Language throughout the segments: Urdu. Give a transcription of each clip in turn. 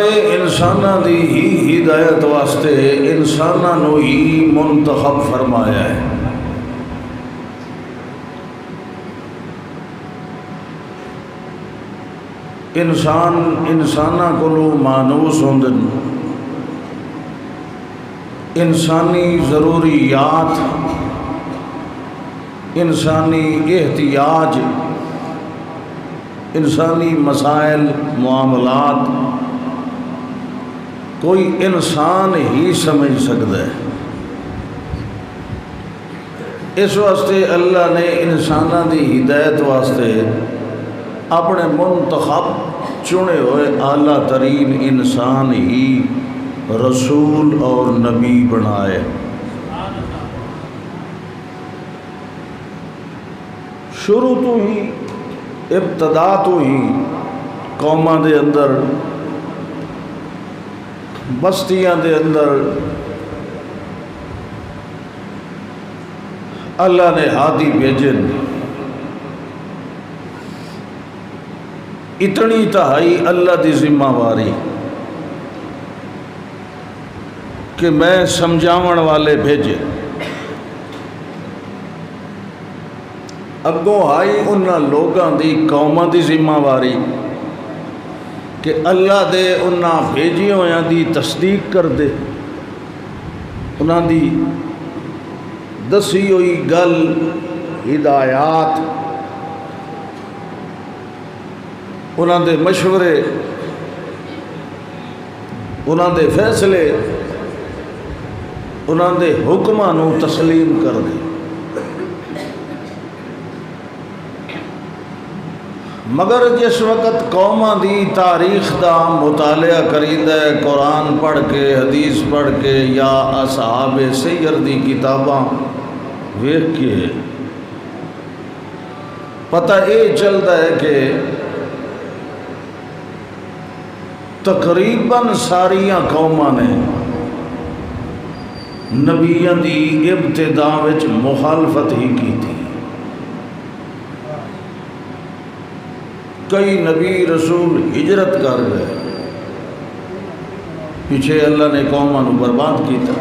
نے انساناں دی ہی ہدایت واسطے انساناں نو ہی منتخب فرمایا ہے۔ انساناں کولوں مانوس ہوندے، انسانی ضروریات، انسانی احتیاج، انسانی مسائل معاملات کوئی انسان ہی سمجھ سکتا ہے۔ اس واسطے اللہ نے انساناں دی ہدایت واسطے اپنے منتخب چنے ہوئے اعلیٰ ترین انسان ہی رسول اور نبی بنائے۔ شروع تو ہی، ابتدا تو ہی قوماں دے اندر، بستیاں دے اندر اللہ نے ہادی بھیجن۔ اتنی تہائی اللہ دی ذمہ واری کہ میں سمجھاون والے بھیجے، اگوں آئی انہاں لوگاں دی قوماں دی ذمہ واری کہ اللہ دے انہاں بھیجی ہویاں دی تصدیق کر دے، انہاں دی دسی ہوئی گل، ہدایات، انہاں دے مشورے، انہاں دے فیصلے، انہاں دے حکماں نو تسلیم کر دے۔ مگر جس وقت قوماں دی تاریخ دا مطالعہ کریندہ ہے، قرآن پڑھ کے، حدیث پڑھ کے، یا اصحاب سیر دی کتاباں ویکھ کے پتہ یہ چلتا ہے کہ تقریباً ساریاں قوماں نے نبیاں دی ابتدا وچ مخالفت ہی کی تھی۔ کئی نبی رسول ہجرت کر گئے، پیچھے اللہ نے قوماں نو برباد کیتا۔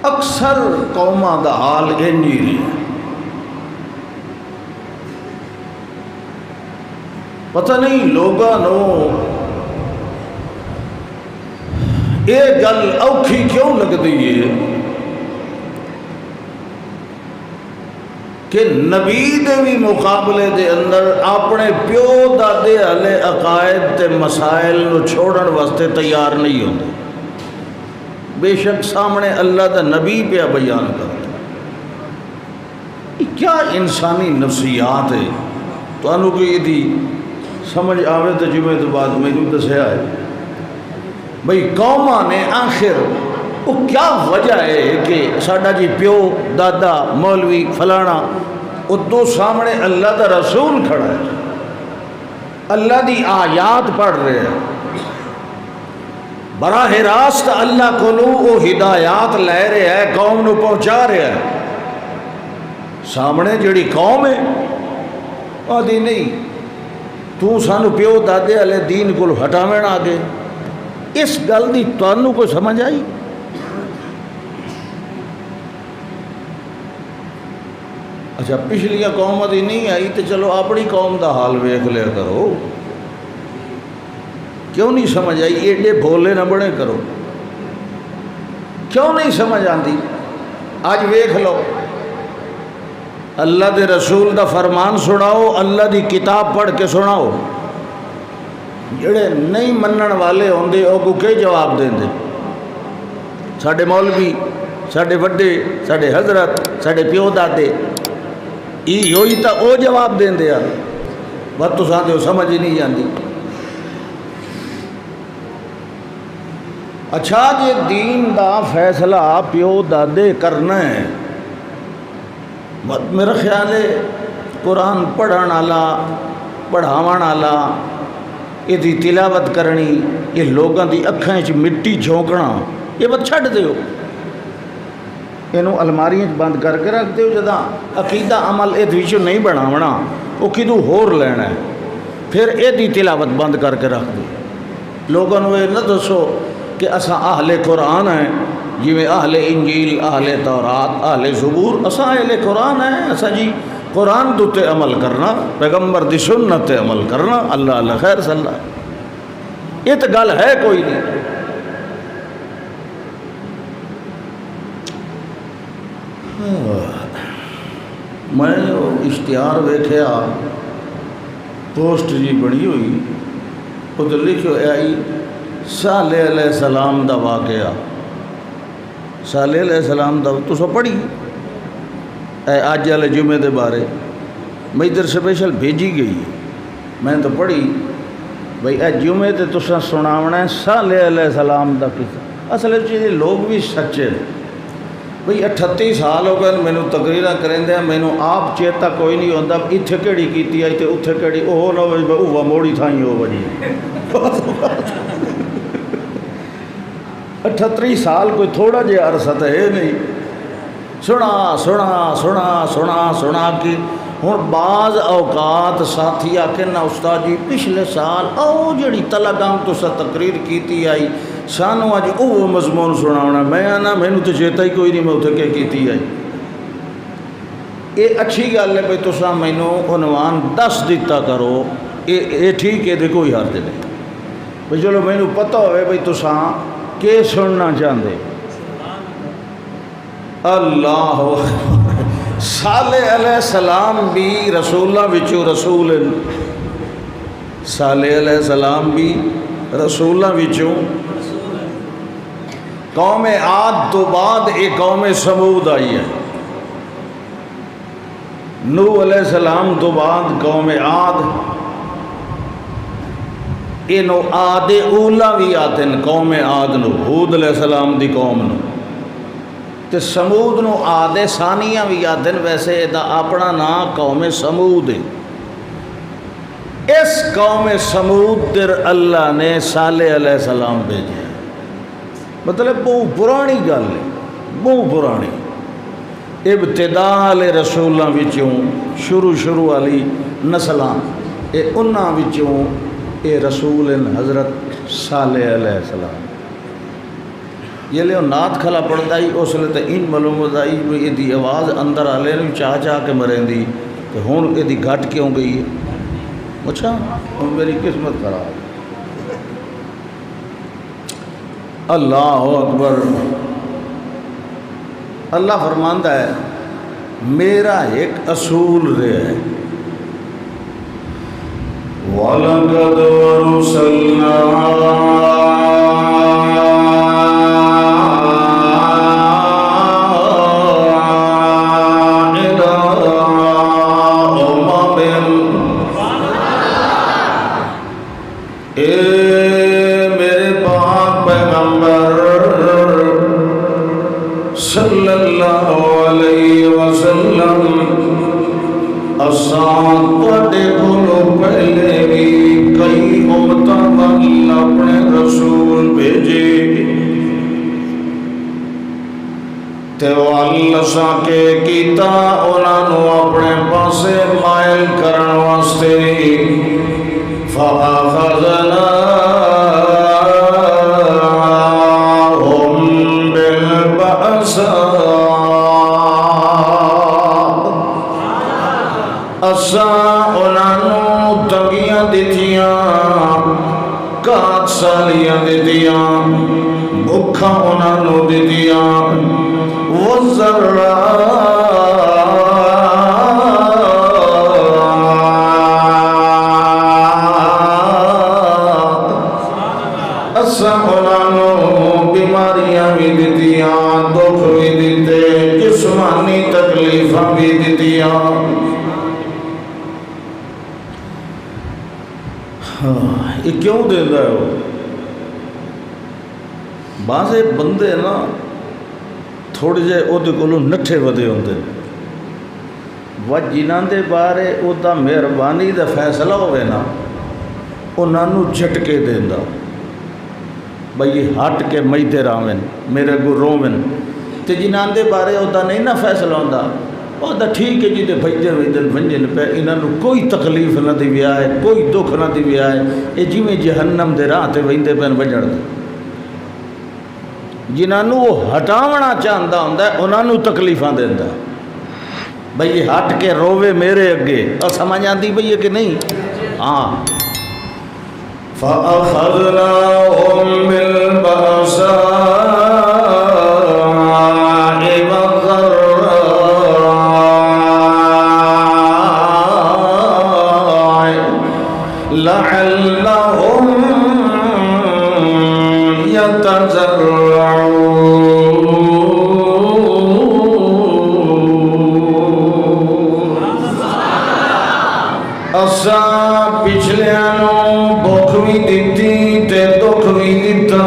اکثر قوماں دا حال انج ہی رہا۔ پتہ نہیں لوگاں نو یہ گل اوکھی کیوں لگتی ہے کہ نبی دے بھی مقابلے دے اندر اپنے پیو دادے والے عقائد تے مسائل نو چھوڑن واسطے تیار نہیں ہوتے، بے شک سامنے اللہ دا نبی پہ بیان کرتا۔ کیا انسانی نفسیات ہے؟ تو انہوں کو یہ دی سمجھ آوے تو جمعے تو بعد میں جو دسیا ہے بھئی قوماں نے آخر وہ کیا وجہ ہے کہ ساڈا جی پیو دادا مولوی فلانا ادو سامنے اللہ دا رسول کھڑا ہے، اللہ دی آیات پڑھ رہے ہیں، براہ راست اللہ کو وہ ہدایات لے رہے ہیں، قوم نو پہنچا رہے ہیں، سامنے جڑی قوم ہے آدھی نہیں تو سانو پیو دادے والے دین کو ہٹاوین آگے۔ اس گل دی تانوں کو سمجھ آئی؟ اچھا پچھلیاں قوماں دی نہیں آئی تو چلو اپنی قوم دا حال ویکھ لیا کرو، کیوں نہیں سمجھ آئی؟ ایڈے بھولے نہ بنے کرو، کیوں نہیں سمجھ آندی؟ آج ویکھ لو، اللہ دے رسول دا فرمان سناؤ، اللہ دی کتاب پڑھ کے سناؤ، جڑے نہیں منن والے ہوندے او کو کہ جواب دیں دے؟ ساڈے مولوی، ساڈے وڈے، ساڈے حضرت، ساڈے پیو دادے ہوئی تا او جواب دیں دے یار، بات تو ساتھ سمجھ ہی نہیں جاندی۔ اچھا جی دین دا فیصلہ پیو دادے کرنا ہے، میرا خیال ہے قرآن پڑھن والا، پڑھاون والا، یہ دی تلاوت کرنی، یہ لوگوں دی اکھاں وچ مٹی جھونکنا، یہ بات چھڈ دیو، اینوں الماریاں بند کر کے رکھ دیو۔ جداں عقیدہ عمل یہ وچوں نہیں بناونا، وہ کدوں ہور لینا ہے، پھر یہ تلاوت بند کر کے رکھ دی. لوگوں کو یہ نہ دسو کہ اساں اہل قرآن ہیں، جی اہل انجیل، اہل تورات، اہل زبور، اساں اہل قرآن ہیں. اساں جی قرآن دوتے عمل کرنا، پیغمبر دی سنت تے عمل کرنا. اللہ اللہ خیر صلی اللہ، یہ تو گل ہے کوئی نہیں. میں اشتہار ویکھیا، پوسٹ جی بنی ہوئی، ادھر لکھو آئی صالح علیہ السلام دا واقعہ. صالح علیہ السلام دا تسا پڑھی اج والے جمعے دے بارے میں ادھر سپیشل بھیجی گئی ہے، میں تو پڑھی بھائی اے جمعے تے تسا سناونا ہے صالح علیہ السلام دا قصہ. اصل یہ لوگ بھی سچے ہیں. بھئی 38 سال ہو گئے مینوں تقریراں کریندے، مینوں آپ چیتا کوئی نہیں ہوندا اتھے کیڑی کیتی آئی تے اتھے کیڑی، اوہ نہ اوہ موڑی تھائیں ہو بجی. 38 سال کوئی تھوڑا جے عرصہ تو ہے نہیں. سنا سنا سنا سنا سنا کی ہوں بعض اوقات ساتھی آکے نا استاد جی پچھلے سال او جڑی تلگام تسا تقریر کیتی آئی سانو اج او مضمون سناونا. میں آنا مینوں تو چیتا ہی کوئی نہیں میں اتنے کیتی آئی. یہ اچھی گل ہے بھائی تسا مینوں عنوان دس دیتا کرو، یہ ٹھیک ہے، کوئی حرج نہیں. بھائی چلو مینوں پتہ ہوئے بھائی تسا کہ سننا چاہتے. اللہ صالح علیہ السلام بھی رسولہ وچوں رسول ہیں. صالح علیہ السلام بھی رسولہ وچوں. قوم عاد تو بعد ایک قوم سمود آئی ہے. نوح علیہ السلام تو بعد قوم عاد، اینو عاد اولا بھی آتے ہیں. قوم عاد نو ہود علیہ السلام دی قوم نو، تے سمود نو عاد ثانیہ بھی آتے ہیں. ویسے دا اپنا نام قوم سمود ہے. اس قوم سمود در اللہ نے صالح علیہ السلام بھیجے. مطلب بہت پرانی گل ہے، بہت پرانی. ابتداء والے رسولاں وچوں شروع والی نسلاں اے انہاں وچوں اے رسول حضرت صالح علیہ السلام. یہ لے نعت کھلا پڑھتا ہی اس لیے تو ان معلوم ہوتا ہی یہ دی آواز اندر آلے نے چاہ چاہ کے مریں دی کہ ہون یہ دی گھٹ کیوں گئی ہے. اچھا ہوں میری قسمت خراب. اللہ اکبر. اللہ فرماندہ ہے میرا ایک اصول رہے ہے. وَلَقَدْ أَرْسَلْنَا صلی اللہ علیہ وسلم اسان تواڈے کولوں پہلے بھی کئی امتاں ول اپنے رسول بھیجے تے ول اساں کے کیتا انہاں نوں اپنے پاسے مائل کرن واسطے. فَأَخَذْنَا اساں انہوں تنگیاں دیتیاں، کات سالیاں دیتیاں، بھکھا انہوں دیتیاں. وَالضَّرَّاءَ اساں انہوں بیماریاں بھی دیتیاں، دکھ بھی دیتے، جسمانی تکلیفاں بھی دیتیاں. یہ کیوں دینا ہے وہ؟ بعضے بندے نا تھوڑے جے او دے کولوں نٹھے ودے ہوندے وہ جنہاں دے بارے او دا مہربانی دا فیصلہ ہوئے نا انہاں نوں جھٹکے دیندا بھئی ہٹ کے میتے راویں میرے کو روویں تے جنہاں دے بارے او دا نہیں نا فیصلہ ہوندا وہ تو ٹھیک ہے جی بھجتے وجن ونجن پہ انہوں کوئی تکلیف نہ دی ویا ہے، کوئی دکھ نہ دی ویا ہے، یہ جویں جہنم دے راہ تے ویندے پین وجن دے جنہوں وہ ہٹاونا چاہتا ہوں انہوں تکلیفاں دینا بھئی یہ ہٹ کے رووے میرے اگے اور سمجھ آتی بھئی کہ نہیں؟ ہاں فَأَخَذْنَاهُمْ بِالْبَأْسَاءِ وَالضَّرَّاءِ لَعَلَّهُمْ يَتَضَرَّعُونَ اساں پچھلیاں بخ بھی دیتی تے دکھ بھی دیتا،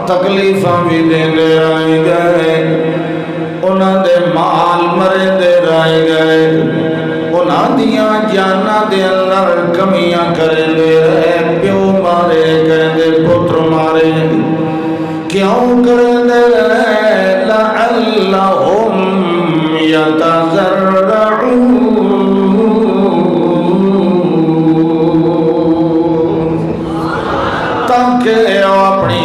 تکلیفاں بھی دیندے رہ گئے، انہاں دے مال مرے دے رہ گئے، انہاں دیاں جاناں دے اندر کمیاں کرے دے رہے، پیو مارے گئے دے پتر مارے کیوں کرے دے رہے؟ لعلہم یتضرعون اپنی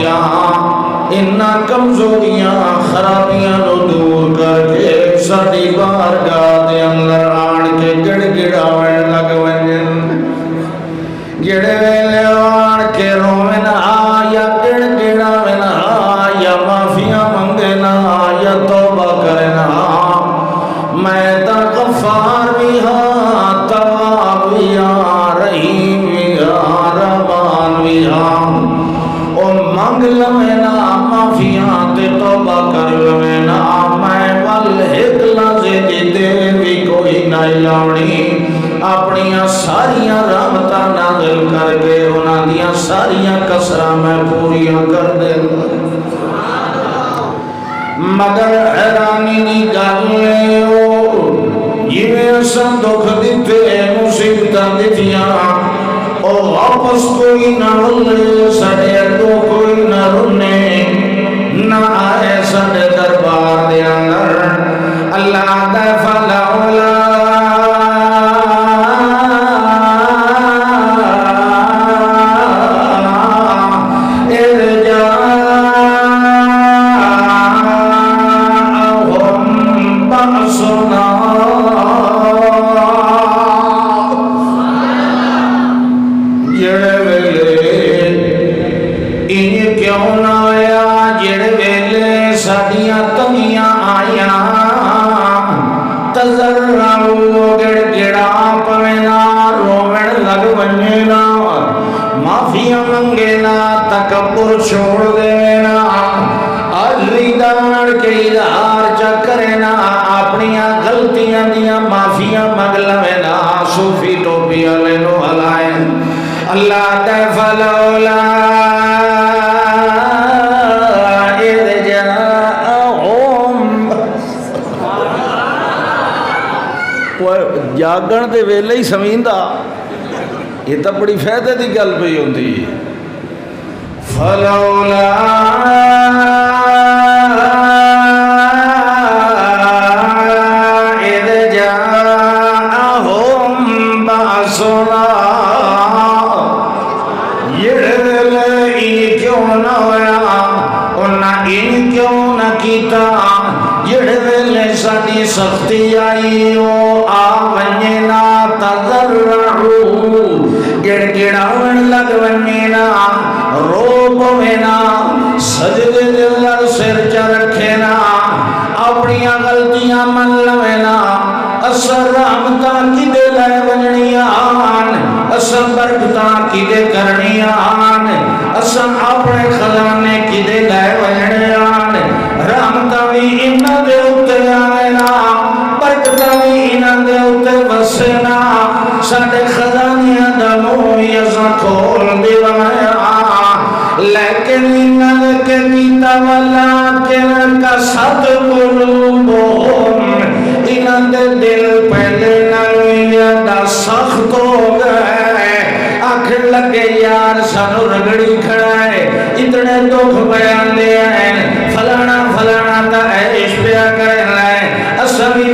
کمزوریاں خرابیاں نو دور کر کے ساری بارگاہ دے اندر آن کے گڑ گڑاویں لگ ونجن، جڑے ویلے آن کے روویں یا گڑ گڑاویں یا معافیاں منگیں یا توبہ کریں، میں تا غفار بھی ہاں، تواب بھی ہاں، رحیم بھی ہاں، رحمان بھی ہاں، مانگ لوینا معافیاں تے توبہ کر لوینا، میں والحق لازے دی دیر بھی کوئی نہ لاؤنی، اپنیاں ساریاں رحمتاں نازل کر کے انہاں دیاں ساریاں کسراں میں پوریاں کر دے مگر حیرانی دی گل ہو جویں اساں دکھ دتے مصیبتاں دتیاں او واپس کوئی نہ رلے، ساڑے اگوں کوئی نہ رنے نہ آئے ساڑے دربار دے اندر، اللہ دا فلولا تکبر چھوڑ دینا، عجزی دار کے اظہار چا کرنا، اپنیاں غلطیاں دیاں معافیاں مانگ لینا، صوفی ٹوپی والے نو ہلائیں اللہ تے فلولا اذ جاءہم، جاگن دے ویلے ہی سمیندا، یہ تو بڑی فائدے دی گل پئی ہوندی ہے، فلولا اذ جاءہم بأسنا، یہ کیوں نہ ہویا، انہاں کیوں نہ کیتا، جڑے ویلے ساڈی سختی آئی او آ ونجنا، تضرعوا گڑ گڑاون لگ ونجنا، رو پوینا، سجدے دے اندر سر چا رکھینا، اپنیاں غلطیاں من لوینا، اساں رحمتاں کدے لے ونجنیاں آن، اساں برکتاں کدے کرنیاں آن، اساں اپنے خزانے کدے لے ونجنے آن، رحمتاں بھی انہاں دے اُتے آئینا، برکتاں بھی انہاں دے اُتے وسینا، ساڈے خزانیاں دا منہ اساں کھول دیواں، لیکن انہاں کے کیتا ولیکن کسد قلوبہم، انہاں دے دل پہلے نالوں سخت ہو گئے، آخر لگے یار سانو رگڑی کھڑا ہے، اتنے دکھ بیان دے ہیں، فلانا فلانا تا عیش پیا کریں لائے، اسا بھی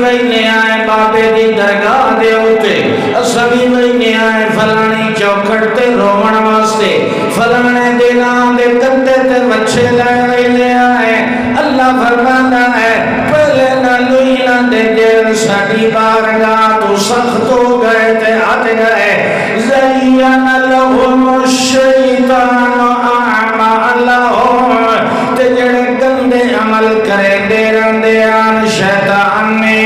دے ہوتے اسوی وینے آئے فلانی چوکھٹ تے رومن واسطے فلانے دنان دے کتے تے مچھے لے آئے اللہ فرمانا ہے پہلے نہ لوئینا دے جیل ساڑی بارگاہ تو سخت ہو گئے تے ہٹ گئے زین لہم الشیطان اعمالہم تے جڑے گندے عمل کرے دے رندے آن شیطان نے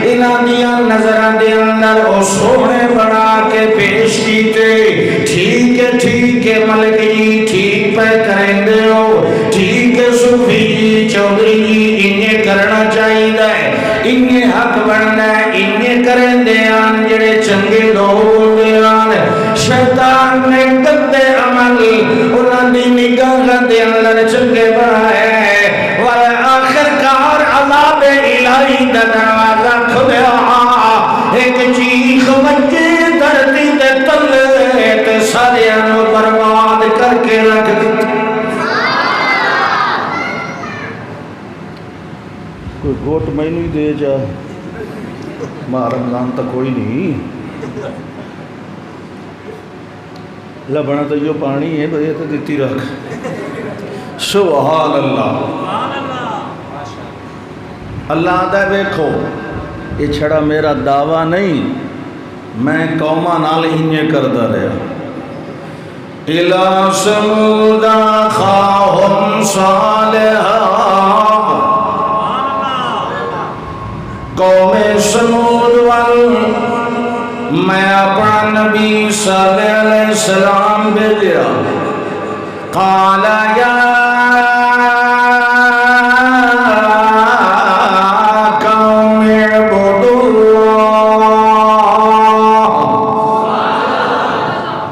انہاں دیاں نظران دے اندر او سونے بنا کے پیش کیتے ٹھیک ہے ملک جی ٹھیک پہ کریں دے ہو ٹھیک ہے صوفی جی چودھری جی انہیں کرنا چاہیے ہے انہیں حق بننا ہے انہیں کریں دے آن جڑے چنگے لوگ دے آن شیطان نے گندے عمل انہاں دی نگاہ دے اندر چنگے بنائے اور آخر کار عذاب الہی دا دروازہ کھلیا ایک چیخ مچے دھرتی دے تلے تے سارے انو برباد کر کے رکھ دیتے کوئی گوٹ میں نہیں دے جا ماں رمضان تک کوئی نہیں لبنا تو جو پانی ہے بھئی تو دیتی رکھ سبحان اللہ اللہ آدھا بیکھو یہ چھڑا میرا دعویٰ نہیں میں قومہ نال انہیں کردہ رہا الہ سمود اخاہم صالحا قوم سمود وال میں اپنا نبی صالح علیہ السلام بھیجا قال یا قوم اعبدوا اللہ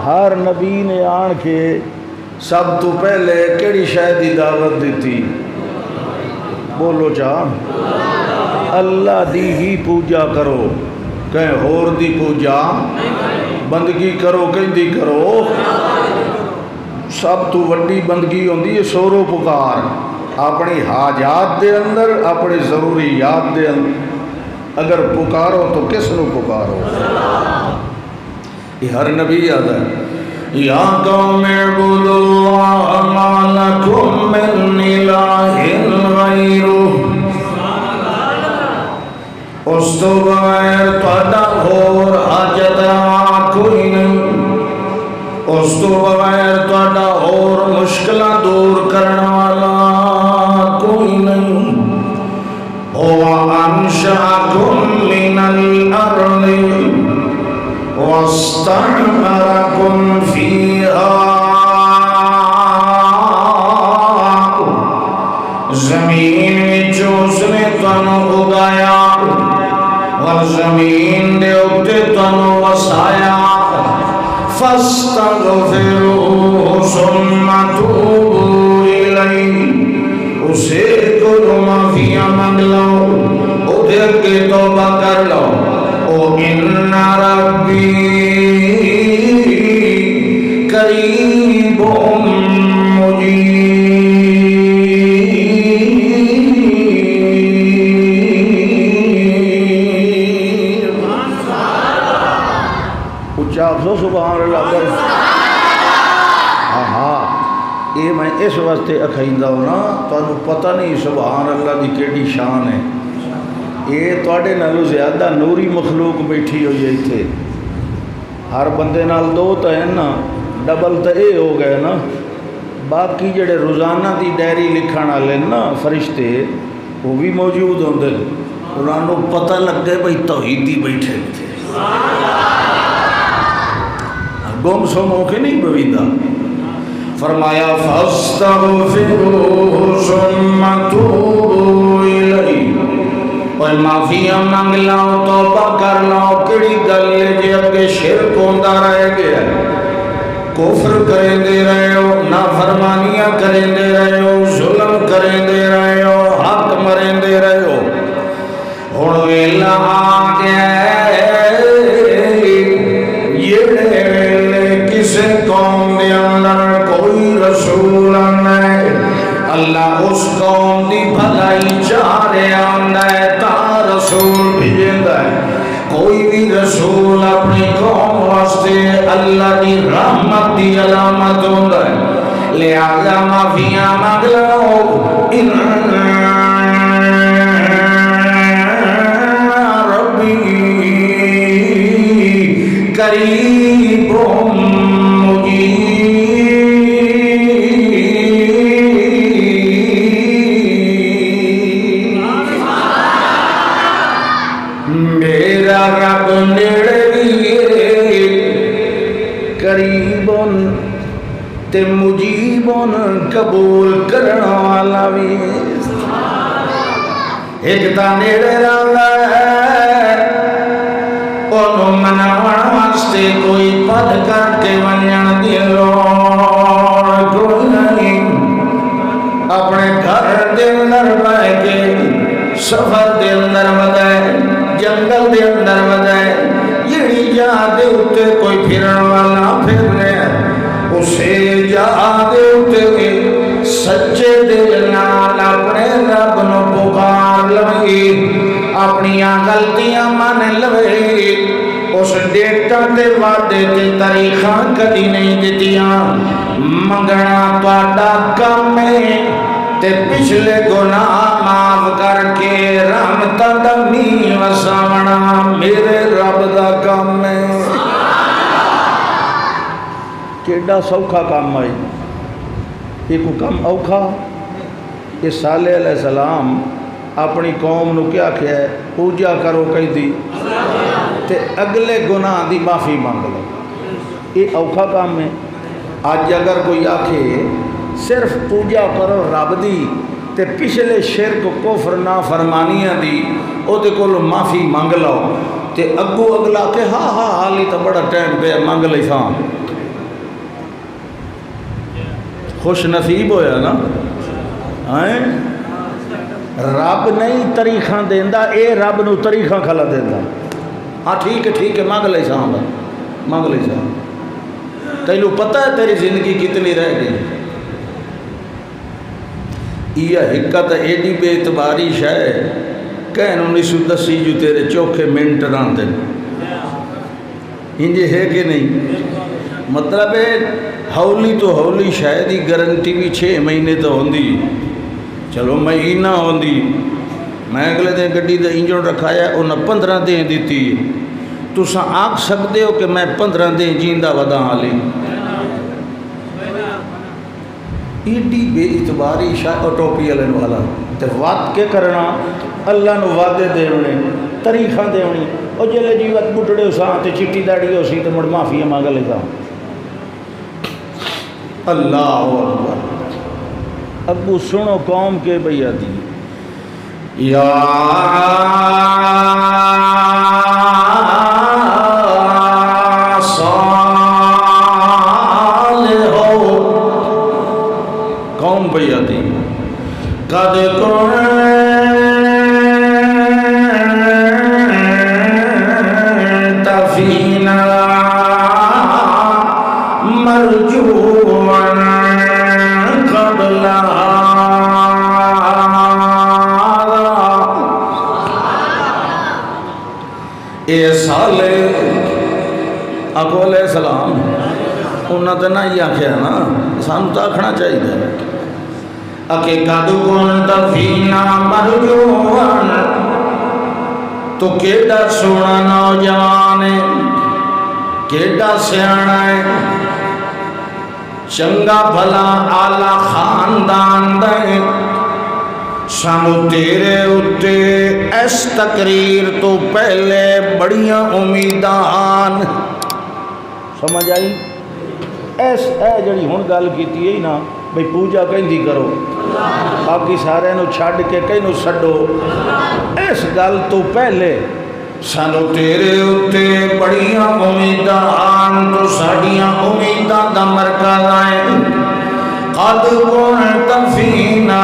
ہر نبی نے آن کے سب تو پہلے کیڑی شاید دی دعوت دیتی بولو چاہ اللہ دی ہی پوجا کرو کہیں ہور دی پوجا بندگی کرو کہیں دی کرو سب تو وڈی بندگی ہوندی ہے سورو پکار اپنی حاجات دے اندر اپنی ضروریات دے اندر اگر پکارو تو کس نو پکارو یہ ہر نبی آدھا ہے یا قوم اعبدوا اللہ ما لکم من الہ غیرہ اس تو بغیر تہاڈا ہور حاجت کوئی نہیں اس تو بغیر تہاڈا ہور مشکلاں دور کرن والا کوئی نہیں هو انشأکم من الارض واستعمرکم فیہا زمین وچوں اس نے تانوں اگایا اور زمین دے اتے تانوں وسایا فاستغفروہ ثم توبوا الیہ اسے کو معافیاں مانگ لو ادھر کے توبہ کر لو او ان ربی قریب مجیب سبحان اللہ کر ہاں یہ میں اس واسطے اکھائندہ ہوں نا تو پتہ نہیں سبحان اللہ دی کیڑی شان ہے یہ تواڈے نالوں زیادہ نوری مخلوق بیٹھی ہوئی ہے اتنے ہر بندے نال دو تو ہے نا ڈبل تو یہ ہو گئے نا باقی جڑے روزانہ دی ڈائری لکھن والے نا فرشتے وہ بھی موجود ہوندے انہوں کو پتہ لگ گئے بھائی توحیدی بیٹھے تھے گم سو موقع نہیں بویدہ فرمایا فاستغفروہ ثم توبوا الیہ اور معافیاں مانگ لاؤ توبہ کر لاؤ کڑی گل جے اگے شرک ہوندا رہ گیا کفر کریں دے رہے ہو نافرمانیاں کریں دے رہے ہو ظلم کریں دے رہے ہو حق مریں دے رہے ہو ہن ویلا آ گیا قوم دے اندر کوئی رسول نہیں اللہ اس قوم دی بھلائی چاہ رہا ہے تا رسول بھیجدا ہے کوئی بھی رسول اپنی قوم واسطے اللہ دی رحمت دی علامت ہوندا ہے لہذا معافیاں مانگ لو ان ربی قریب رب نیڑے قریبن تے مجیبن قبول کرنا والا بھی ایک تا نیڑے رہندا ہے انہوں مناون واسطے کوئی پد کر کے ونجن دی لوڑ کوئی نہیں اپنے گھر دے اندر بیٹھ کے سفر دے اندر ودائے جنگل دے اندر ودائے یہی جا دے اتے کوئی پھرن والا پھر رہے اسے جا دے اتے سچے دل نال اپنے رب نو پکار لوے اپنی غلطیاں مان لوے اس ڈیٹا تے وعدے تے تاریخاں کدی نہیں دتیاں منگنا تہاڈا کم ہے تے پچھلے گناہ معاف کر کے رحمتاں دا میاں وساونا میرے رب دا کام ہے کیڑا سوکھا کام ہے یہ کوئی کام اوکھا یہ صالح علیہ السلام اپنی قوم نو کیا کیا ہے پوجا کرو کہیں دی تے اگلے گناہ دی معافی مانگ لو یہ اوکھا کام ہے آج اگر کوئی آکھے صرف پوجا کرو رب دی تے پچھلے شرک کفر نافرمانیاں دی او دے کولو معافی مانگ لو تے اگو اگلا کہ ہاں ہاں حالی تو بڑا ٹائم پہ مانگ لئی تھا خوش نصیب ہویا نا رب نہیں طریقہ دیندا اے رب نو طریقہ کھلا دیندا ہاں ٹھیک ہے مانگ لئی تھا مانگ لئی تھا تینوں پتہ ہے تیری زندگی کتنی رہ گئی یہ حقیقت ایڈی بے اعتباری شے کہن 1910 جو تیرے چوکھے منٹ راندے انجے ہے کہ نہیں مطلب ہے ہولی تو ہولی شاید ہی گارنٹی بھی 6 مہینے تو ہوندی چلو مہینہ ہوندی میں اگلے دن گڈی دا انجن رکھایا انہیں 15 دن دیتی تساں آکھ سکتے ہو کہ میں 15 دن جیندہ ودا حالی ایڈی بے اعتباری شاہ ٹوپی علیہ والا تے وعد کے کرنا اللہ نو وعدے دیونے طریقہ دیونی اور جلے جیوت بٹڑے ہو ساں تے چٹی داڑی ہو سی تے مڑ معافی مانگ لے ساں اللہ اکبر ابو سنو قوم کے بیعتی یا بیعتی قد كنت فينا مرجوا قبل اے صالح ابو علیہ السلام انہوں نے نہ یہ آخیا نا سانو تو آخنا چاہیے اکے قد كنت فينا مرجوا تو کیڑا سونا نوجوان ہے کیڑا سیانا ہے چنگا بھلا آلہ خاندان دے سانو تیرے اتے اس تقریر تو پہلے بڑیاں امیدان سمجھ آئی ایس اے جڑی ہون گل کیتی ہے نا بھئی پوجا کہیں دی کرو باقی سارے نو چھڑ کے کہیں نو سڈو اس گل تو پہلے سانو تیرے اتے بڑیاں امیدان تو ساڑیاں امیدان دا مرکز آئے قد كنت فينا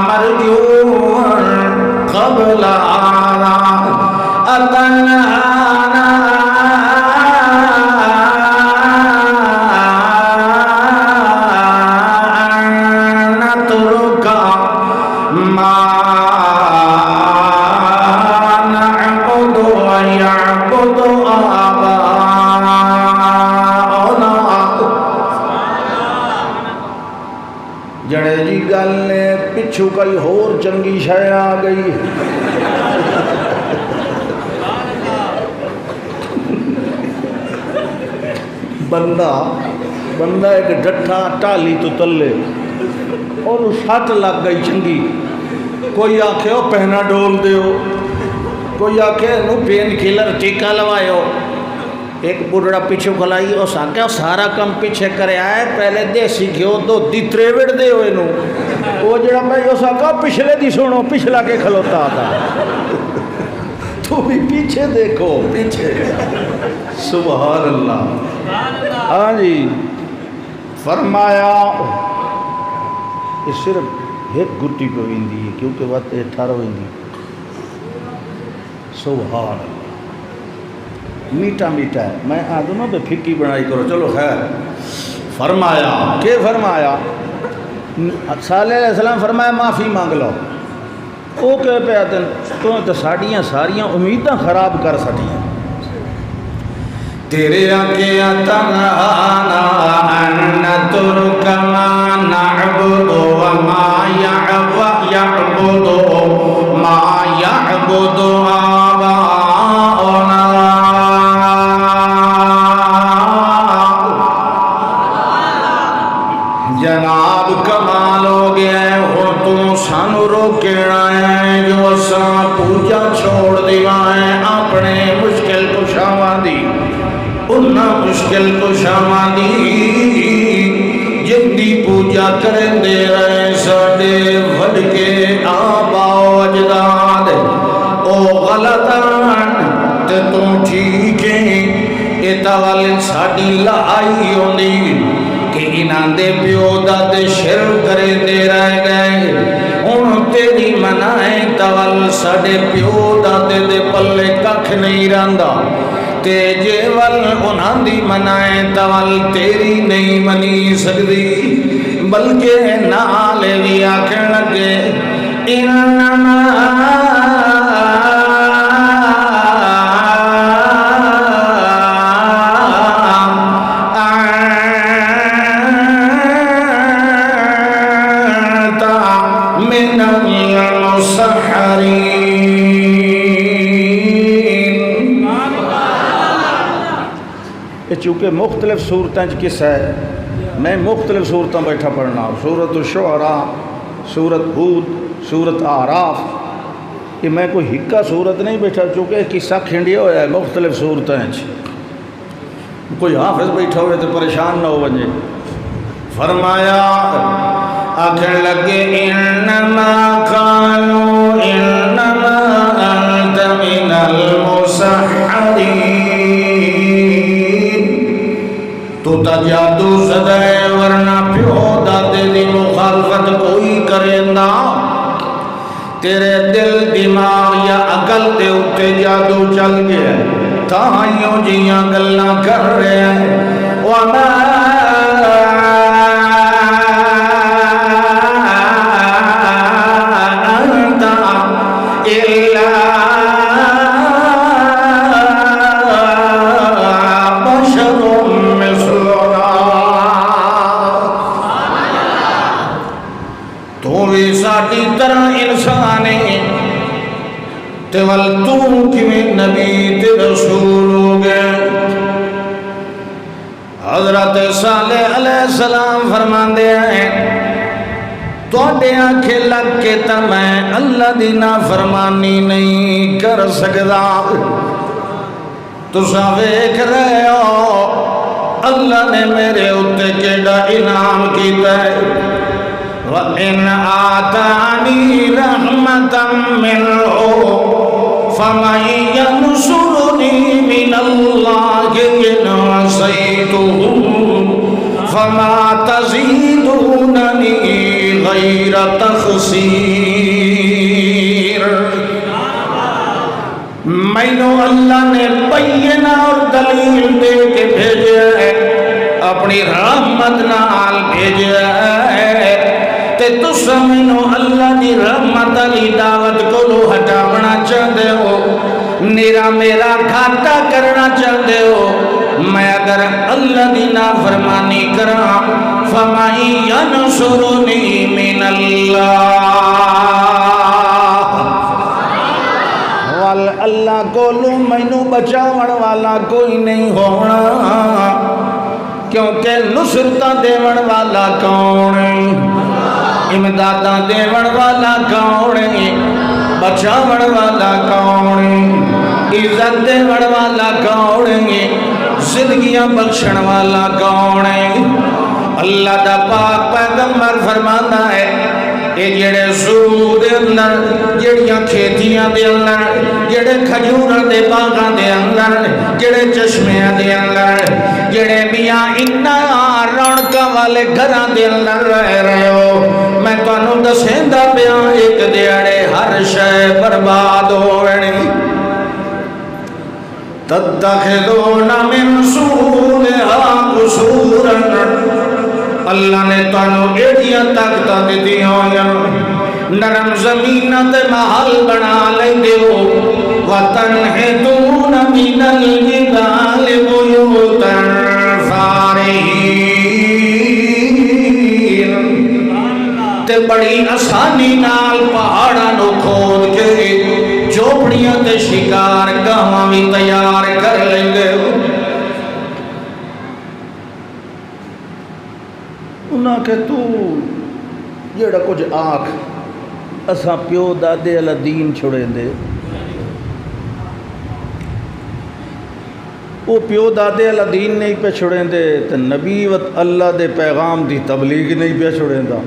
مرجوا قبل أتنهانا نترك ما نعبد پچھو کئی ہور چنگی شے آ گئی بندہ ایک ڈٹھا ٹالی تو تلے اور سٹ لگ گئی چنگی. کوئی آکھے ہو پہنا ڈول دیو, کوئی آکھے نو پین کلر ٹیکا لوائیو. ایک بڑھڑا پیچھے کھلائی اس آکھے سارا کم پیچھے کرے آئے پہلے دیسی گھیو دو دی تریوڑ دے ہوئے نو. وہ جڑا بھائی اس آکھا پچھلے دی سنو پچھلا کے کھلوتا آتا. تو بھی پیچھے دیکھو پیچھے. سبحان اللہ. ہاں جی فرمایا یہ صرف ایک گٹی پہ ہوئی ہے کیونکہ وقت 18 ہوئی. سبحان اللہ. میٹھا میٹھا ہے. میں آدھوں پہ پھکی بنائی کرو چلو خیر. فرمایا کہ فرمایا صالح علیہ السلام فرمایا معافی مانگ لو. وہ کہ پہ آدھن تو ساڑیاں ساریاں امیداں خراب کر سٹیاں. تیرے آنکھیں تنہانا ان نترک ما نعبد وما يعبد آباؤنا. جناب کمال ہو گیا ہے اور تو سانو روکنا ہے جو ساں پوجا چھوڑ دیوائیں اپنے مشکل کشاواں دی. انہاں مشکل کشاواں دی جن دی پوجا کریں دے رہے ساڑے وڈ کے آبا و اجداد. او غلطان تے تم ٹھیک ہیں اتوال ساڑی لائی ہوندی کہ انہاں دے پیو داد شر کرے دے رہ گئے. ان تیری منائیں توال ساڑے پیو داد دے پلے ککھ نہیں رہندا. تے جے ول انہاں دی منائیں توال تیری نہیں منی سکدی. بلکہ نال بھی آکھن لگے انما چونکہ مختلف صورتیں قصہ ہے میں مختلف صورتیں بیٹھا پڑھنا. سورۃ الشعراء, سورۃ ہود, سورۃ اعراف. یہ میں کوئی ہکا صورت نہیں بیٹھا چونکہ قصہ کھنڈیا ہوا ہے مختلف صورتیں. کوئی حافظ بیٹھا ہوئے تو پریشان نہ ہو بنجے. فرمایا آخر لگے انما قالوا انما انت من المسحرین. تو تا جادو زدہ ہے ورنہ پیو دادے دی مخالفت کوئی کریندا. تیرے دل دماغ یا عقل دے اتے جادو چل گیا تاہیوں جیاں گلاں کر رہے ہیں. وما انت الا ساڑی طرح انسان ہے تیول تو کیویں نبی تے رسول ہو گئے. حضرت صالح علیہ السلام فرماندے ہیں توڑے آنکھیں لگ کے تا میں اللہ دی نافرمانی نہیں کر سکدا. تساں ویکھ رہے ہو اللہ نے میرے اُتے کیڑا انعام کیتا ہے. وَإِنْ آتَانِي رَحْمَةً مِّنْهُ فَمَنْ يَنْصُرُنِي مِنَ اللَّهِ إِنْ عَصَيْتُهُ فَمَا تَزِيدُونَنِي غَيْرَ تَخْسِيرٍ. مینو اللہ نے بینہ اور دلیل دے کے بھیجا ہے اپنی رحمت نال بھیجا ہے. تُسا مینو اللہ دی رحمت علی دعوت کو لو ہٹاونا چاہتے ہو نیرا میرا گھاٹا کرنا چاہتے ہو. میں اگر اللہ دی نافرمانی کراں فمن ينصرني من اللہ، اللہ کولو مینو بچاون والا کوئی نہیں ہونا، کیونکہ نصرتاں دیون والا کون ہے، امداداں دیون والا کون ہے، بچاون والا کون ہے، عزت دیون والا کون ہے، زندگیاں بخشن والا کون ہے۔ اللہ دا پاک پیغمبر فرماتا ہے کہ جڑے زرو دے اندر، جڑیاں کھیتیاں دے اندر، جڑے کھجوراں دے باغاں دے اندر، جڑے چشمیاں دے اندر، جڑے میاں انہاں رونقاں والے گھراں دے اندر رہ رہے ہو، میں تانوں دسیندا پیا ایک دیہڑے ہر شے برباد ہونی۔ تتخذون من سہولها قصورا، اللہ نے تانوں ایڈیاں طاقتاں دتیاں ہوئیاں، نرم زمین تے محل بنا لیندے ہو، وتنحتون من الجبال بیوتا فارہین، تے بڑی آسانی نال پہاڑاں نو کھود کے جھوپڑیاں تے شکار گاواں بھی تیار کر لیندے ہو۔ انہاں کہ تو جڑا کچھ آکھ اساں پیو دادے والا دین چھڑیں دے، وہ پیو دادے والا دین نہیں پہ چھڑیں دے تے نبی و اللہ دے پیغام دی تبلیغ نہیں پہ چھڑیں دا،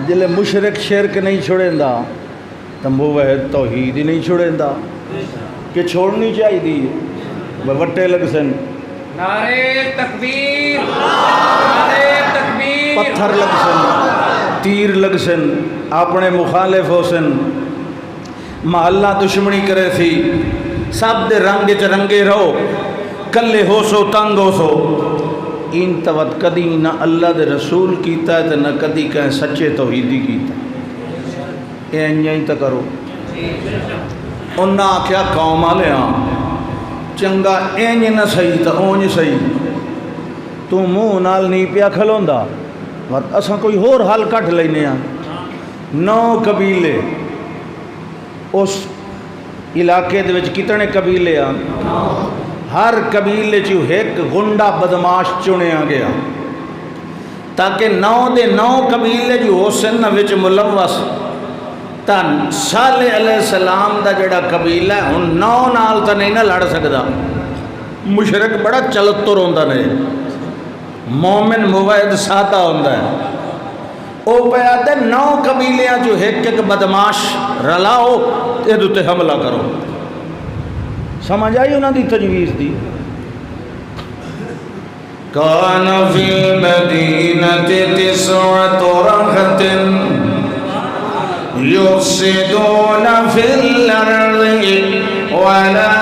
جلے مشرک شرک نہیں چھڑیں دا تو موحد توحید ہی نہیں چھڑیں دا، کہ چھوڑنی چاہیے دی وٹے لگ سن، نعرہ تکبیر، نعرہ تکبیر، پتھر لگ سن، تیر لگ سن، اپنے مخالف ہو سن، محلہ دشمنی کرے تھی، سب دے رنگ چرنگے رہو، کلے ہو سو تنگ ہو سو، ان توت کدی نہ اللہ دے رسول کیتا ہے نہ کدی کہیں سچے توحیدی کیتا ہے، این تا کرو۔ انہاں آکھیا قوم والے ہاں چنگا اینج نہ صحیح تا اونج صحیح، تو منہ نال نہیں پیا کھلوندا، اساں کوئی ہور حل کٹ لینے ہاں۔ 9 قبیلے اس علاقے دے وچ کتنے قبیلے آن، ہر قبیلے چوں ایک گنڈا بدماش چنیا گیا تاکہ 9 دے 9 قبیلے جو ہو سن وچ ملوث، تن صالح علیہ السلام دا جڑا قبیلہ ہے ہن 9 نال تا نہیں نہ لڑ سکدا، مشرک بڑا چلتر ہوندا نے، مومن موحد سادہ ہوندا ہے، او پیا تے 9 قبیلیاں جو ایک بدماش رلاؤ تے تے حملہ کرو۔ سمجھ آئی انہاں دی تجویز دی؟ کان فی المدینۃ 9 رہط یفسدون فی الارض ولا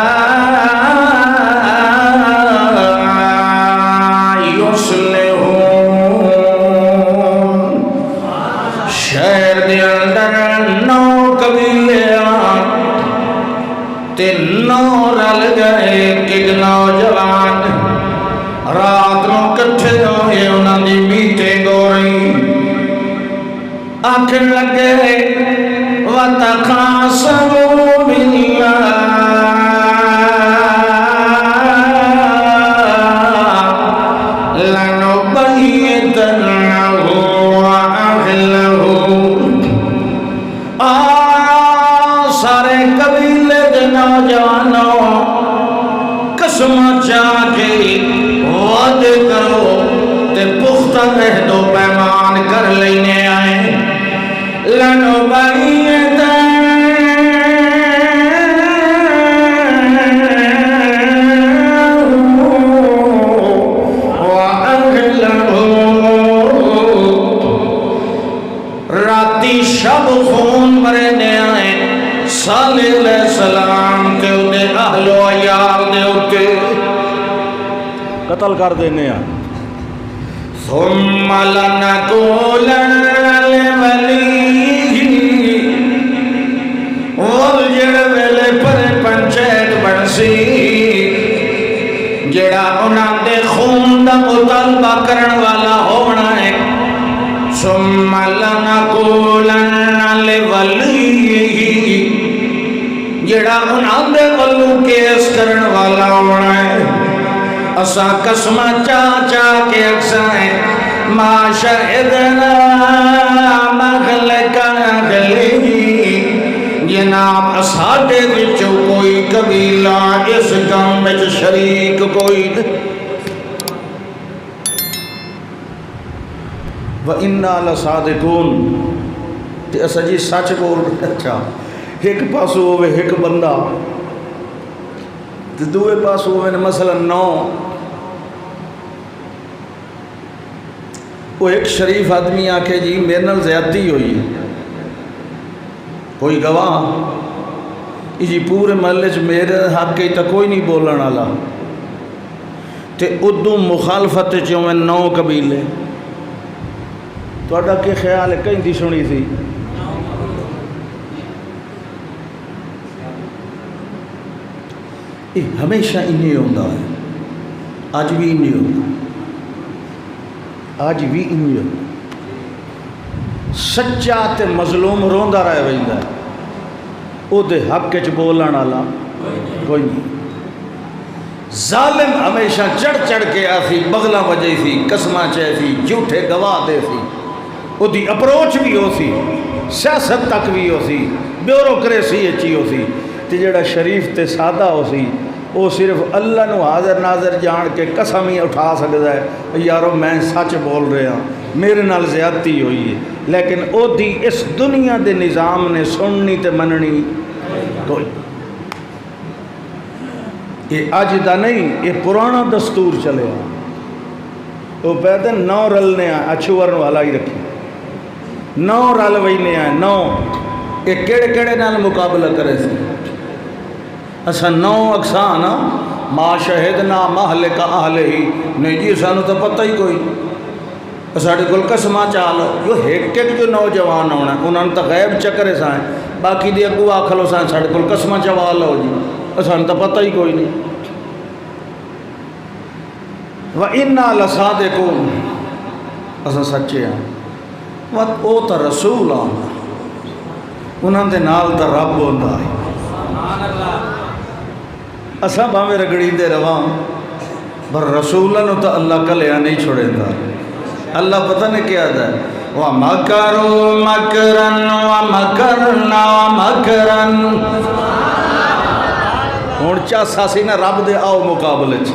یصلحون، شہر دے اندر 9 قبیلے تے 9 رل گئے، ایک نوجوان رات نو کٹھے ہوئے، انہاں دی میٹنگ ہو رہی، آکھن لگے وَتَخَاصَمُوا بِاللَّهِ لَنُبَيِّتَنَّهُ وَأَهْلَهُ، سارے قبیلے دے نوجوانوں قسم چاہ کے وعدے کرو تے پختہ عہد و پیمان کر لینے آئے، راتی شب خون مرنے آئے صالح علیہ السلام کے اتے اہل و عیال دے اتے قتل کر دینے آئے۔ ثم لنقولن لوليه، اور جڑے ویلے پر پنچیت بنسی جڑا انہاں دے خون دا مطالبہ کرن والا ہونا ہے ثم لنقولن لولیہ جڑا انہاں دے ولو کیس کرن والا ہونا ہے اسا قسم چا چا کے اکسائیں ما شہدنا مغلق اہلہ جناب اساڈے وچوں کوئی قبیلہ اس کام وچ شریک کوئی وَإِنَّا لَصَادِقُونَ تے اسا جی سچ بول رہے اچھا ایک پاسو ہوئے ایک بندہ تے دوے پاسو ہوئے مثلا 9 وہ ایک شریف آدمی آکے جی میرے نال زیادتی ہوئی کوئی گواہ جی پورے محلے چ میرے حق کے تا کوئی نہیں بولن والا تے ادو مخالفت چوں 9 قبیلے توڑا کے خیال ہے کہیں دی سنی تھی ہمیشہ انہیں ہوندہ ہے آج بھی انہیں ہوندہ آج بھی انہیں ہوندہ سچا تے مظلوم روندہ رہے ویندہ ہے او دے حق کے چ بولن والا کوئی نہیں ظالم ہمیشہ چڑھ چڑھ کے آسی بغلہ وجہ سی قسمہ چاہے سی جھوٹے گواہ دے سی او دی اپروچ بھی ہو سی سیاست تک بھی ہو سی بیوروکریسی اچھی ہو سی تے جڑا شریف تے سادہ ہو سی وہ صرف اللہ نو حاضر ناظر جان کے قسم ہی اٹھا سکتا ہے یارو میں سچ بول رہا میرے نال زیادتی ہوئی ہے لیکن او دی اس دنیا دے نظام نے سننی تے مننی کوئی یہ اج دا نہیں یہ پرانا دستور چلے وہ پہتے 9 رلنے آئے اچھوار والا ہی رکھی 9 رل وینے آئے 9 یہ کیڑے کیڑے نال مقابلہ کرے سی اسا 9 اقسان ما شہدنا مہلک اہلہ ہی نہیں جی سانو تو پتہ ہی کوئی ساڑھے کل قسمہ چالو جو ایک جو نوجوان ہونا انہوں نے تو غیب چکرے سائیں باقی دی اگو آکھلو سائیں ساڑھے کل قسمہ چوالو جی سانو تو پتہ ہی کوئی نہیں وَإِنَّا لَصَادِقُونَ اسا سچے ہیں او تا رسول آنا انہوں نے نال تا رب ہوندہ ہے اسا باویں رگڑی دے روان پر رسولن تا اللہ کلیا نہیں چھوڑے دا اللہ پتہ نہیں کیا دا ہے وَمَكَرُوا مَكْرًا وَمَكَرْنَا مَكْرًا ہون چاسا سی نا رب دے آؤ مقابلے چ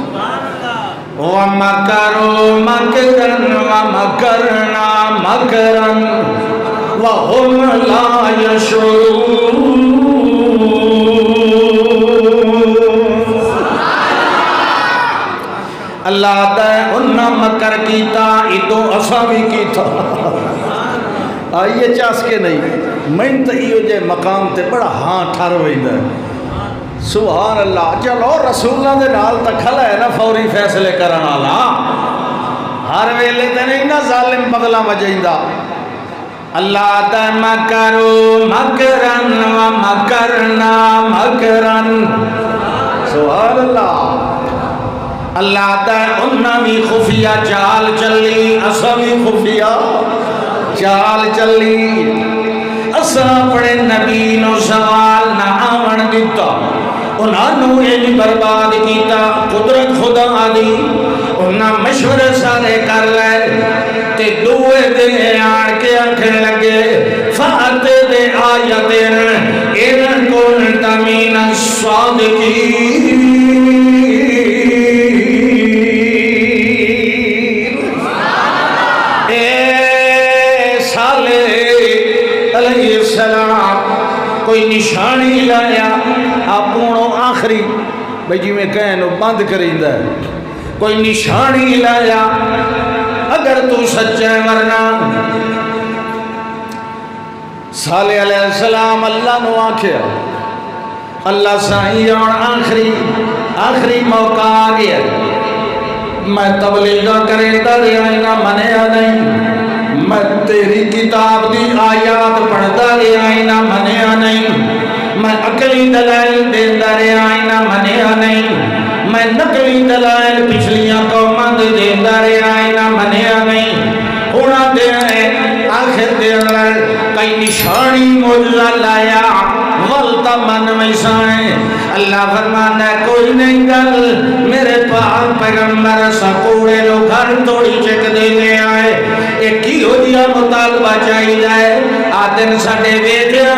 وَمَكَرُوا مَكْرًا وَمَكَرْنَا مَكْرًا وَهُمْ لَا يَشْعُرُونَ اللہ آتا ہے انہا مکر کیتا ادو اسا بھی کیتا آئیے چاس کے نہیں میں تو یہ جے مقام تے بڑا ہاں ٹھار ویندہ ہے سبحان اللہ چلو رسولہ دے نال تک کھلا ہے نا فوری فیصلے کرنا اللہ ہر ویلے تے نہیں نا ظالم بغلہ مجھیندہ اللہ آتا ہے مکرو مکرن و مکرنا مکرن سبحان اللہ اللہ آتا ہے انہا بھی خفیہ چال چلی اسا بھی خفیہ چال چلی اسا پڑے نبی نو سوال نہ آمن دیتا انہا نو ایک برباد کیتا قدرت خدا آدھی انہا مشورے سارے کر لے تے دوئے دے آن کے آنکھیں لگے فاتے دے آیتیں ان کنت من الصادقین کوئی نشانی لایا اپنوں آخری بھئی جی میں کہنو بند کریں ہے کوئی نشانی لایا اگر تو سچے ورنہ صالح علیہ السلام اللہ نو آکھیا اللہ سائی اور آخری موقع آگیا میں تبلیغہ کریں در آئینہ منیا نہیں میں تیری کتاب دی آیات پڑھتا رہے آئینہ منیا نہیں میں عقلی دلائل دیتا رہے آئینہ منیا نہیں میں نقلی دلائل پچھلیاں قوماں دی دیندا رہا ہے نہ منیا نہیں ہونا دے آخر دے اندر کئی نشانی معجزہ لایا غلطہ من ویسائیں اللہ فرمانا ہے کوئی نہیں گل میرے پاک پیغمبر سکوڑے لو گھر توڑی چک دینے آئے ایک ہی ہو دیا مطالبہ چاہی جائے آدن ساڑے ویدیا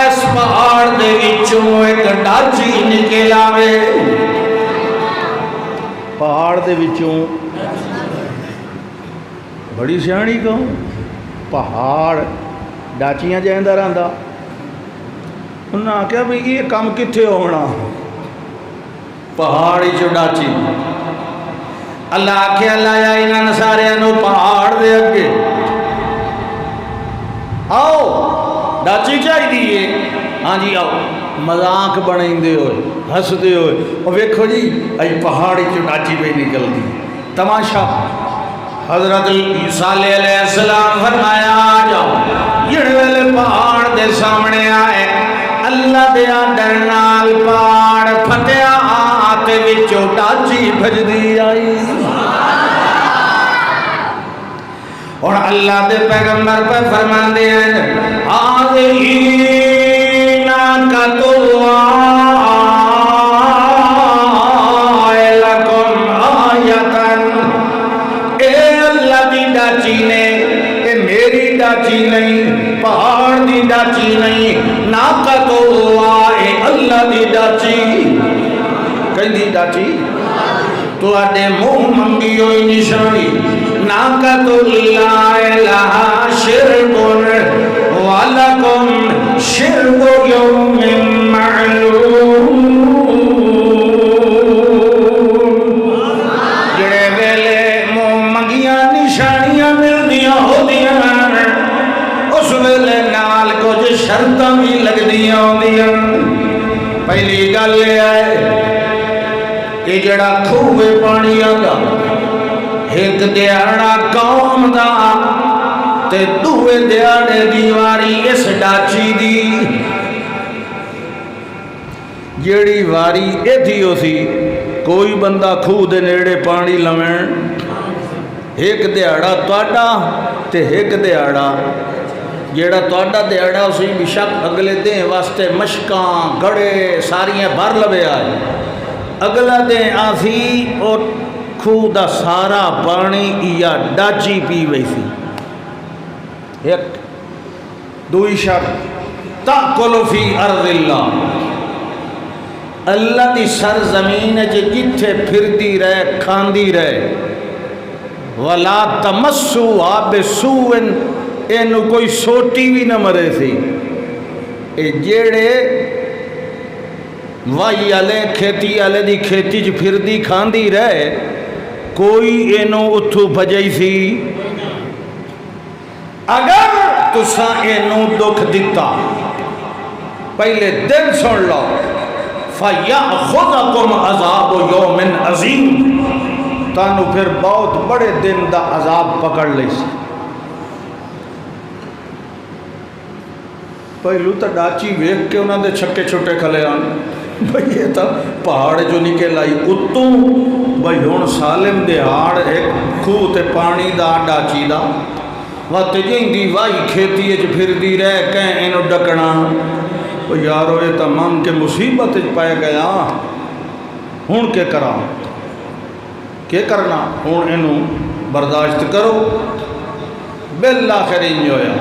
اس پہاڑ دے وچوں ایک ڈاچی نکل آوے پہاڑ دے وچوں بڑی سیانی کہوں پہاڑ ڈاچیاں جائندہ رہندا انہوں نے کہا بھی یہ کام کتھے ہونا پہاڑی جو ڈاچی اللہ آکھے اللہ یا انہاں سارے انہوں پہاڑ دے اگے آؤ ڈاچی چاہی دیئے ہاں جی آؤ مذاق بنائیں دے ہوئے ہس دے ہوئے اور ویکھو جی ای پہاڑی جو ڈاچی پہ نکل دی تماشا حضرت عیسیٰ علیہ السلام فرمایا آ جاؤ یہ ویلے پہاڑ دے سامنے آئے اللہ دیا درنال پہاڑ پھٹیا آتے وچو ڈاچی بھج دی آئی اور اللہ دے پیغمبر پہ فرمان دے ہیں آذہی ناکت اللہ لکم آیتاً اے اللہ دی ڈاچی نے اے میری ڈاچی نہیں پہاڑ دی ڈاچی نہیں ناکت اللہ اے اللہ دی ڈاچی کہیں دی ڈاچی تو آدھے منہ منگی ہوئی نشانی ناکت اللہ لہا شرکن وَلَكُمْ شِرْكُ يَوْمٍ مَعْلُومٍ جڑے ویلے منہ منگیاں نشانیاں مل دیا ہو دیا اس ویلے نال کچھ شرطاں بھی لگ دیا ہو دیا پہلی گل یہ ہے کہ جڑا کھوے پانی آگا ایک دیاڑا قوم دا تے دوے دیاڑے دیواری اس ڈاچی دی جیڑی واری اے تھی ہو سی کوئی بندہ کھو دے نیڑے پانی لمن ایک دیاڑا توڑا تے ایک دیاڑا جیڑا توڑا دیاڑا اسی بشک اگلے دیں واسطے مشکاں گھڑے ساریاں بھر لبے آئے اگلا دیں آسی اور کھو دا سارا پانی یا ڈاچی پی ویسی ایک دوئی شرط تاکلو فی ارض اللہ اللہ دی سرزمین جے جتھے پھر دی رہے کھاندی رہے وَلَا تَمَسُّوا بِسُوءٍ اینو کوئی سوٹی بھی نہ مرے سی اے جیڑے وائی آلے کھیتی آلے دی کھیتی جو پھر دی کھاندی رہے کوئی اینو اتھو بھجائی سی اگر تسا اینو دکھ دیتا پہلے دن سن لو فَيَأْخُذَكُمْ عَذَابُ يَوْمٍ عَظِيمٍ تانو پھر بہت بڑے دن دا عذاب پکڑ لے سی پہلو تا ڈاچی ویک کے انہاں دے چھکے چھوٹے کھلے آن بھئی یہ تا پہاڑ جو نکل آئی اتوں بھئی ہون سالم دے ہاڑ ایک کھو تے پانی دا ڈاچی دا وقت جائیں دی وائی کھیتی ہے جو پھر دی رہ کہیں انہوں ڈکنا وہ یارو یہ تمام کے مصیبت پائے گیا ہون کے کرا کیا کرنا ہون انہوں برداشت کرو بالآخر انجویا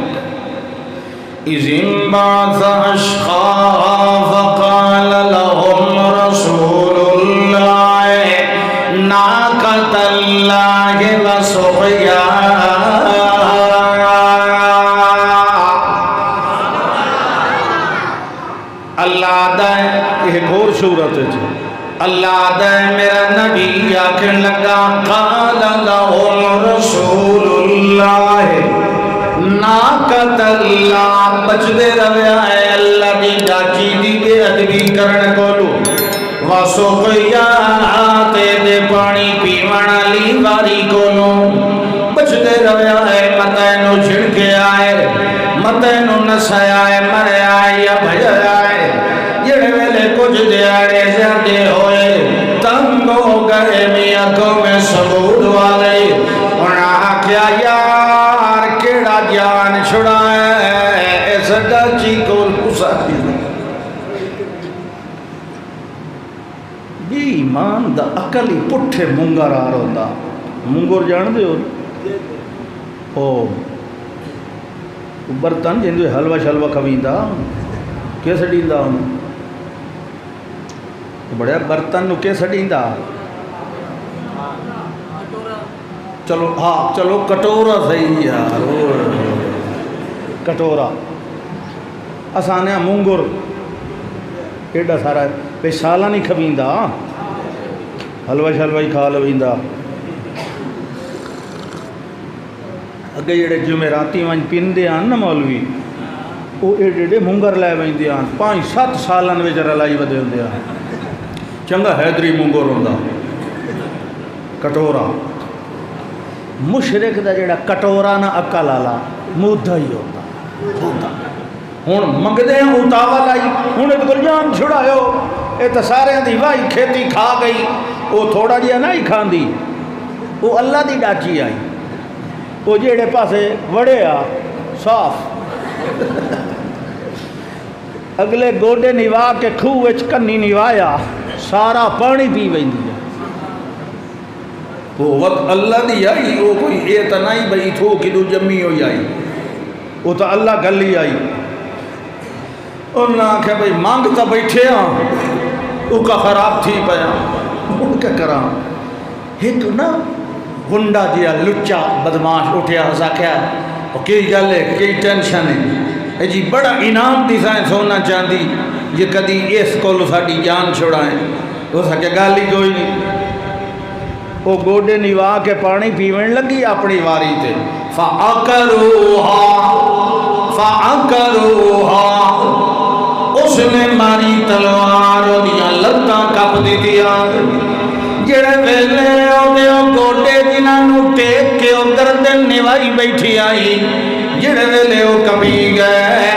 اِذِ انبعث أشقاها فقال لهم رسول الله ناقة الله وسقياها اللہ دائے ایک اور صورت ہے اللہ دائے میرا نبی آکھن لگا قال لهم رسول اللہ ناقت اللہ بچ دے رویا ہے اللہ دی ڈاچی دی بے ادبی کرن کولو واسقیا آتے دے پانی پیوانا لی واری کولو بچ دے رویا ہے متینو چھڑکے آئے متینو نسائے آئے مرے آئے یا بھج آئے یہ ویلے کچھ دیارے زیادے ہوئے تنگ ہو گئے میاں کو میں سبور اکل ہی پٹھے منگر آ رہا منگر جان دے ہو برتن جن حلوہ شلوہ کھویندا کیا سڑیندا انہوں بڑے برتن نو کیا سڑیندا چلو ہاں چلو کٹورا صحیح یار کٹورا اسانے منگر ایڈا سارا بے سالہ نہیں کھویندا حلوہ شلوہ ہی کھا لویندا اگے جڑے جمعراتی ون پیندے آن نا مولوی وہ ایڈے ایڈے منگر لے ویندے آن 5-7 سالن وچ رلائی ودے ہوندے آن چنگا حیدری منگر ہوندا کٹورا مشرک دا جڑا کٹورا نہ عقل والا مودھا ہی ہوتا ہن منگدے ہیں اتاوا لائی ہن تے جان چھڑایو اے تے سارے دی واہی کھیتی کھا گئی وہ تھوڑا جہا نہ ہی کھاندی وہ اللہ دی ڈاچی آئی وہ جہے پاسے وڑے آ صاف اگلے گوڈے نوا کے خوہ کنی نوایا سارا پانی پی ویندی ہے وہ وقت اللہ دی آئی وہ کوئی یہ تو نہیں بھئی تھو کدو جمی ہوئی آئی وہ تو اللہ گلی آئی انہوں نے آکھا بھئی مانگ تا بیٹھے ہاں وہ کا خراب تھی پیا ان کا کرا ایک نا گنڈا دیا لچا بدماش اٹھیا ہسا کیا اور کئی گل ہے کئی ٹینشن ہے جی بڑا انعام دی سائیں سونا چاندی یہ کدی اس کو ساڑی جان چھوڑائیں وہ سکے گالی کوئی نہیں وہ گوڈے نوا کے پانی پیویں لگی اپنی واری تے فَأَكَلُوهَا اس نے ماری تلوار دیا لتاں کپ دیتیا جڑے ویلے آدھے گوڈے جنہوں ٹیک کے گردن نوائی بیٹھی آئی جڑے ویلے وہ کبھی گئے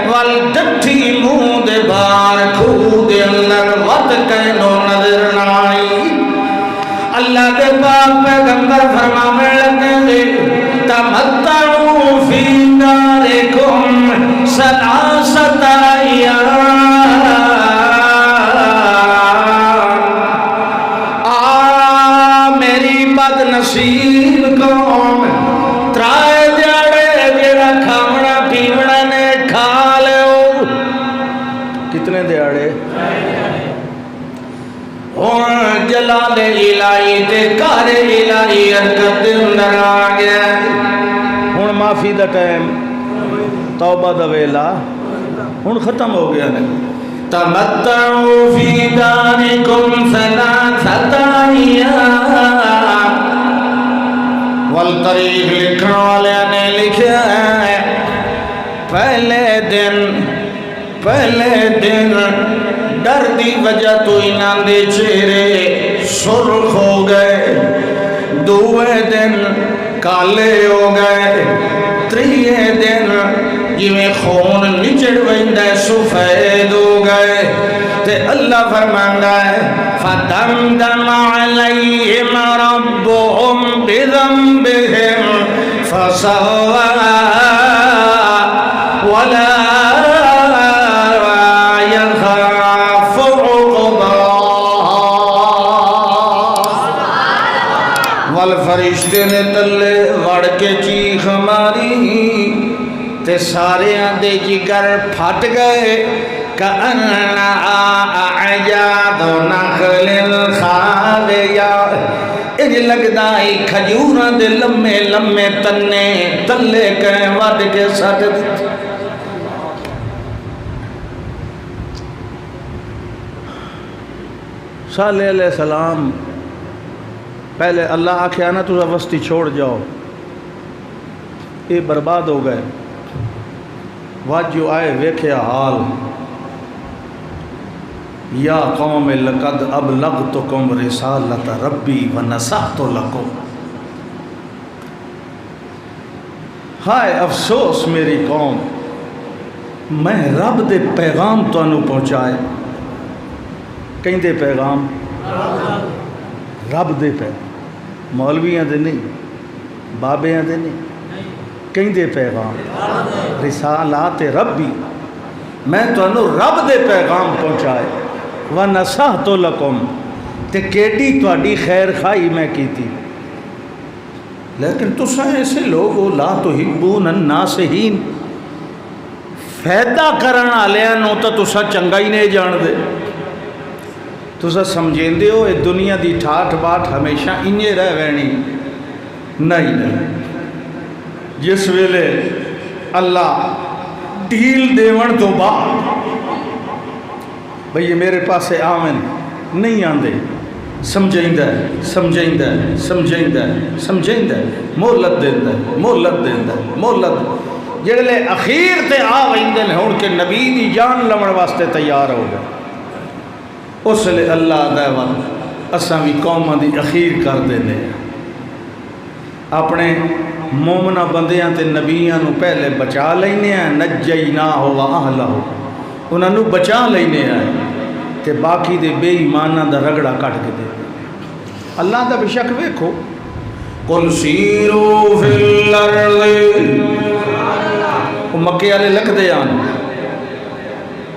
وال ڈٹھی منہ دے بار کھو دے اندر وط کہنو نظر نہ آئی اللہ کے پاک پیغمبر فرمانے لگے دے تمتعوا فی دارکم ثلاثۃ ایام میری بد نصیب قوم ترائے دیاڑے جڑا کھاونا پیونا نے کھا لو کتنے دیاڑے اور جلال الہی تے کار الہی حرکت اندر آ گیا ہن معافی دا ٹائم توبہ دا ویلا ہن ختم ہو گیا نے تمتعوا فی دارکم ثلاثۃ ایام والطریق لکھنے والے نے لکھا ہے پہلے دن ڈر دی وجہ تو انہاں دے چہرے سرخ ہو گئے دوے دن کالے ہو گئے تریے دن جویں خون نچڑ ویندا سفید ہو گئے تے اللہ فرماندا ہے فدمدم علیہم ربهم بذنبهم فسوا ولا فرشتے نے تلے وڑ کے چیخ ماری تے سارے دے جگر پھٹ گئے کأننا اعجاز نخل خاویہ انج لگدا ہی کھجوراں دے لمے لمے تنے تلے کہیں وڑ کے سٹ دیتے صالح علیہ السلام پہلے اللہ آکھیا نا تو وسطی چھوڑ جاؤ یہ برباد ہو گئے واجو آئے ویکھیا حال یا قوم لقد ابلغتکم رسالت ربی ونصحت لکم ہائے افسوس میری قوم میں رب دے پیغام تو انہوں پہنچائے کہیں دے پیغام رب دے پیغام مولویاں دے نہیں بابیاں دے نہیں کہیں دے پیغام رسالات ربی میں تو انہوں رب دے پیغام پہنچائے وَنَصَحْتُ لَكُمْ تے کیڈی تہاڈی خیر خائی میں کیتی، لیکن تساں ایسے لوگ ہو لا تحبون الناسین، فائدہ کرن والےاں نوں تاں تساں چنگا ہی نہیں جان دے، تساں سمجھیندے ہو یہ دنیا دی ٹھاٹھ باٹھ ہمیشہ انجے رہ وینی، نہیں جس ویلے اللہ ڈھیل دیون تو بعد بھئی یہ میرے پاسے آمن نہیں آندے، سمجھائندہ ہے سمجھائندہ ہے سمجھائندہ ہے سمجھائندہ ہے، مہلت دیندہ ہے مہلت دیندہ ہے مہلت، جڑے اخیر تے آ ویندے نے ہن کہ نبی دی جان لمن واسطے تیار ہو گئے، اس لئے اللہ دا وقت اساں بھی قوماں دی اخیر کر دینے اپنے مومنہ بندیاں تے نبیاں نو پہلے بچا لینے ہیں، نجیناہ و اہلہ، انہاں نو بچا لینے ہیں تے باقی دے بے ایمانہ دا رگڑا کٹ کے دے اللہ دا بشک ویکھو قل سیرو فی الارض، وہ مکے والے لکھ دے آن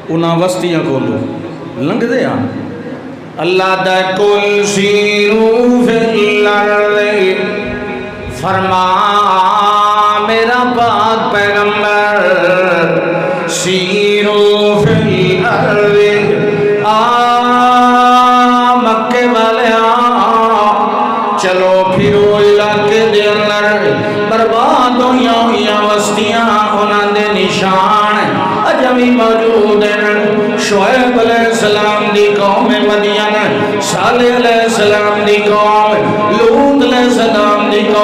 انہاں وستیاں کولو لنگ دے آن، اللہ دا قل سیرو فی الارض فرما میرا پاک پیغمبر، سیرو فی الارض مکے والے چلو پھرو علاقے دے اندر برباد ہویاں وستیاں انہاں دے نشان اجمی موجود ہیں، شعیب علیہ السلام دی قوم مدین، صالح علیہ السلام دی قوم، لوط علیہ السلام دی قوم،